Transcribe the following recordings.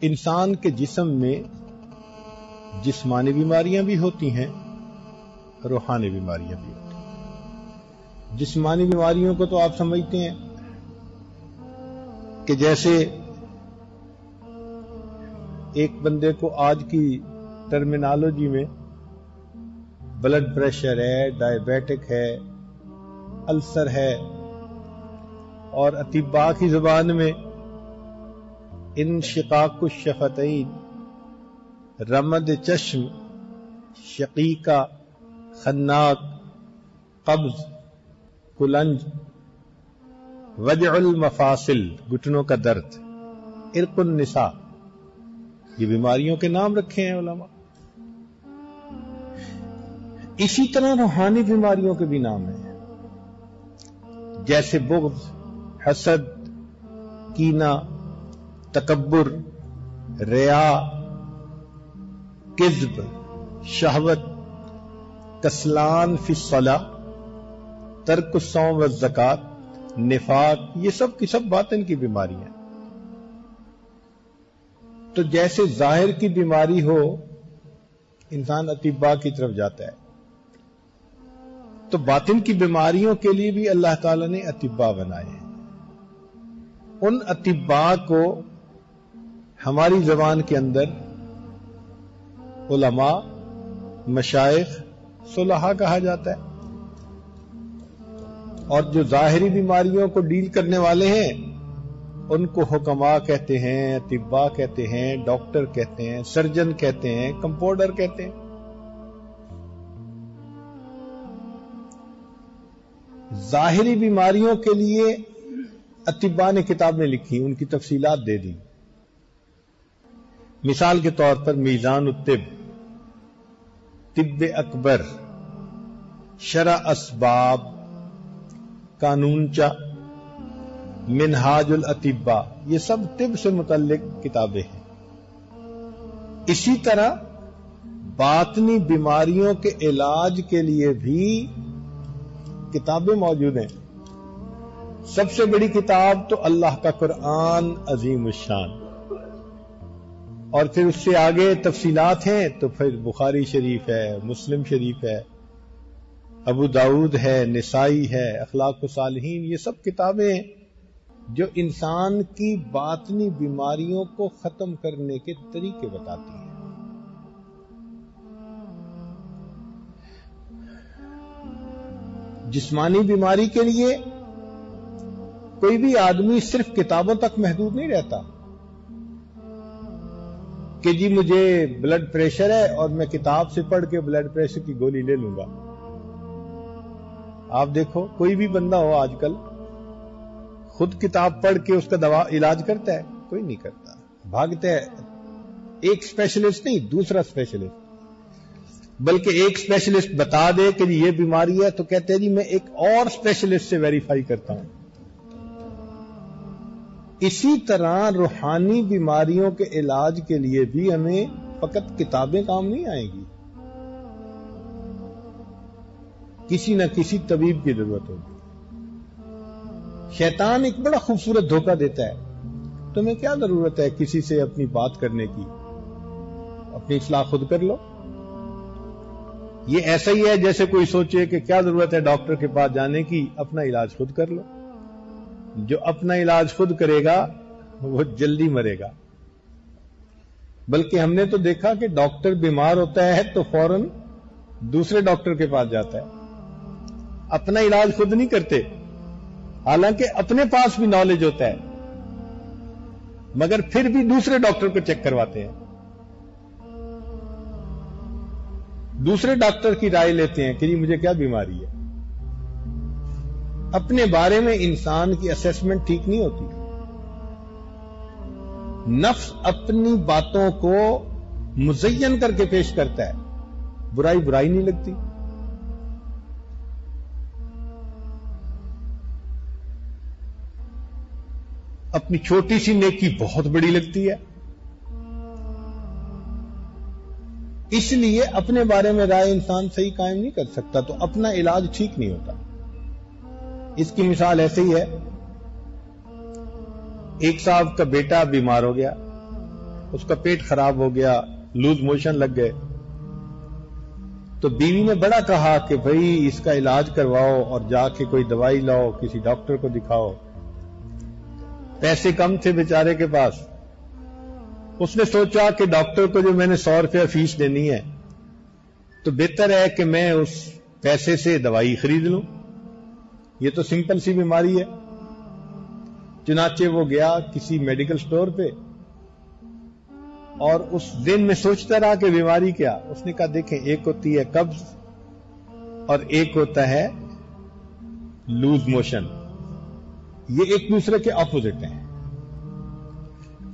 انسان کے جسم میں جسمانی بیماریاں بھی ہوتی ہیں، روحانی بیماریاں بھی ہوتی ہیں۔ جسمانی بیماریوں کو تو آپ سمجھتے ہیں کہ جیسے ایک بندے کو آج کی ٹرمینالوجی میں بلڈ پریشر ہے، ڈائبیٹک ہے، السر ہے، اور اطباء کی زبان میں انشقاق الشفتین، رمد چشم، شقیقہ، خناق، قبض، کلنج، وجع المفاصل، گھٹنوں کا درد، عرق النساء، یہ بیماریوں کے نام رکھے ہیں علماء۔ اسی طرح روحانی بیماریوں کے بھی نام ہیں، جیسے بغض، حسد، کینہ، تکبر، ریا، کذب، شہوت، کسلان فی الصلاۃ، ترک الصوم والزکوٰۃ، نفاق، یہ سب کی سب باطن کی بیماری ہیں۔ تو جیسے ظاہر کی بیماری ہو انسان اطباء کی طرف جاتا ہے، تو باطن کی بیماریوں کے لیے بھی اللہ تعالیٰ نے اطباء بنائے ہیں۔ ان اطباء کو ہماری زبان کے اندر علماء، مشائخ، صلحاء کہا جاتا ہے، اور جو ظاہری بیماریوں کو ڈیل کرنے والے ہیں ان کو حکماء کہتے ہیں، اطباء کہتے ہیں، ڈاکٹر کہتے ہیں، سرجن کہتے ہیں، کمپاؤنڈر کہتے ہیں۔ ظاہری بیماریوں کے لیے اطباء نے کتابیں لکھی، ان کی تفصیلات دے دی۔ مثال کے طور پر میزان الطب، طب اکبر، شرح اسباب، قانونچہ، منہاج الاطباء، یہ سب طب سے متعلق کتابیں ہیں۔ اسی طرح باطنی بیماریوں کے علاج کے لیے بھی کتابیں موجود ہیں۔ سب سے بڑی کتاب تو اللہ کا قرآن عظیم الشان، اور پھر اس سے آگے تفصیلات ہیں تو پھر بخاری شریف ہے، مسلم شریف ہے، ابو داؤد ہے، نسائی ہے، اخلاق الصالحین، یہ سب کتابیں جو انسان کی باطنی بیماریوں کو ختم کرنے کے طریقے بتاتی ہیں۔ جسمانی بیماری کے لیے کوئی بھی آدمی صرف کتابوں تک محدود نہیں رہتا کہ جی مجھے بلڈ پریشر ہے اور میں کتاب سے پڑھ کے بلڈ پریشر کی گولی لے لوں گا۔ آپ دیکھو کوئی بھی بندہ ہو آج کل خود کتاب پڑھ کے اس کا دوا علاج کرتا ہے؟ کوئی نہیں کرتا، بھاگتا ہے ایک اسپیشلسٹ نہیں دوسرا اسپیشلسٹ، بلکہ ایک اسپیشلسٹ بتا دے کہ یہ بیماری ہے تو کہتے ہیں جی میں ایک اور اسپیشلسٹ سے ویریفائی کرتا ہوں۔ اسی طرح روحانی بیماریوں کے علاج کے لیے بھی ہمیں فقط کتابیں کام نہیں آئیں گی، کسی نہ کسی طبیب کی ضرورت ہوگی۔ شیطان ایک بڑا خوبصورت دھوکہ دیتا ہے، تمہیں کیا ضرورت ہے کسی سے اپنی بات کرنے کی، اپنی اصلاح خود کر لو۔ یہ ایسا ہی ہے جیسے کوئی سوچے کہ کیا ضرورت ہے ڈاکٹر کے پاس جانے کی، اپنا علاج خود کر لو۔ جو اپنا علاج خود کرے گا وہ جلدی مرے گا۔ بلکہ ہم نے تو دیکھا کہ ڈاکٹر بیمار ہوتا ہے تو فوراً دوسرے ڈاکٹر کے پاس جاتا ہے، اپنا علاج خود نہیں کرتے، حالانکہ اپنے پاس بھی نالج ہوتا ہے مگر پھر بھی دوسرے ڈاکٹر کو چیک کرواتے ہیں، دوسرے ڈاکٹر کی رائے لیتے ہیں کہ جی مجھے کیا بیماری ہے۔ اپنے بارے میں انسان کی اسیسمنٹ ٹھیک نہیں ہوتی۔ نفس اپنی باتوں کو مزین کر کے پیش کرتا ہے، برائی برائی نہیں لگتی۔ اپنی چھوٹی سی نیکی بہت بڑی لگتی ہے۔ اس لیے اپنے بارے میں رائے انسان صحیح قائم نہیں کر سکتا، تو اپنا علاج ٹھیک نہیں ہوتا۔ اس کی مثال ایسے ہی ہے، ایک صاحب کا بیٹا بیمار ہو گیا، اس کا پیٹ خراب ہو گیا، لوز موشن لگ گئے، تو بیوی نے بڑا کہا کہ بھئی اس کا علاج کرواؤ اور جا کے کوئی دوائی لاؤ، کسی ڈاکٹر کو دکھاؤ۔ پیسے کم تھے بیچارے کے پاس، اس نے سوچا کہ ڈاکٹر کو جو میں نے 100 روپیہ فیس دینی ہے تو بہتر ہے کہ میں اس پیسے سے دوائی خرید لوں، یہ تو سمپل سی بیماری ہے۔ چنانچہ وہ گیا کسی میڈیکل سٹور پہ اور اس دن میں سوچتا رہا کہ بیماری کیا۔ اس نے کہا دیکھیں، ایک ہوتی ہے قبض اور ایک ہوتا ہے لوز موشن، یہ ایک دوسرے کے اپوزٹ ہیں۔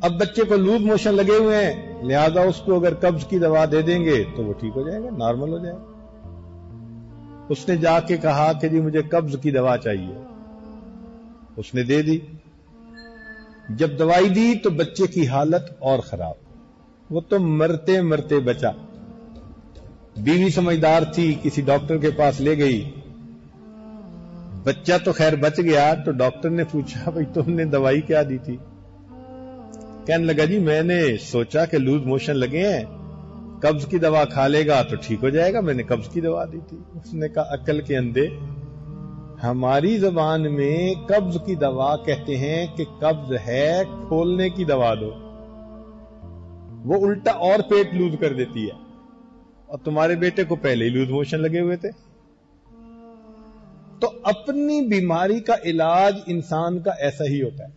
اب بچے کو لوز موشن لگے ہوئے ہیں، لہذا اس کو اگر قبض کی دوا دے دیں گے تو وہ ٹھیک ہو جائے گا، نارمل ہو جائے گا۔ اس نے جا کے کہا کہ جی مجھے قبض کی دوا چاہیے، اس نے دے دی۔ جب دوائی دی تو بچے کی حالت اور خراب، وہ تو مرتے مرتے بچا۔ بیوی سمجھدار تھی، کسی ڈاکٹر کے پاس لے گئی، بچہ تو خیر بچ گیا۔ تو ڈاکٹر نے پوچھا بھئی تم نے دوائی کیا دی تھی؟ کہنے لگا جی میں نے سوچا کہ لوز موشن لگے ہیں، قبض کی دوا کھا لے گا تو ٹھیک ہو جائے گا، میں نے قبض کی دوا دی تھی۔ اس نے کہا عقل کے اندھے، ہماری زبان میں قبض کی دوا کہتے ہیں کہ قبض ہے کھولنے کی دوا دو، وہ الٹا اور پیٹ لوز کر دیتی ہے، اور تمہارے بیٹے کو پہلے ہی لوز موشن لگے ہوئے تھے۔ تو اپنی بیماری کا علاج انسان کا ایسا ہی ہوتا ہے۔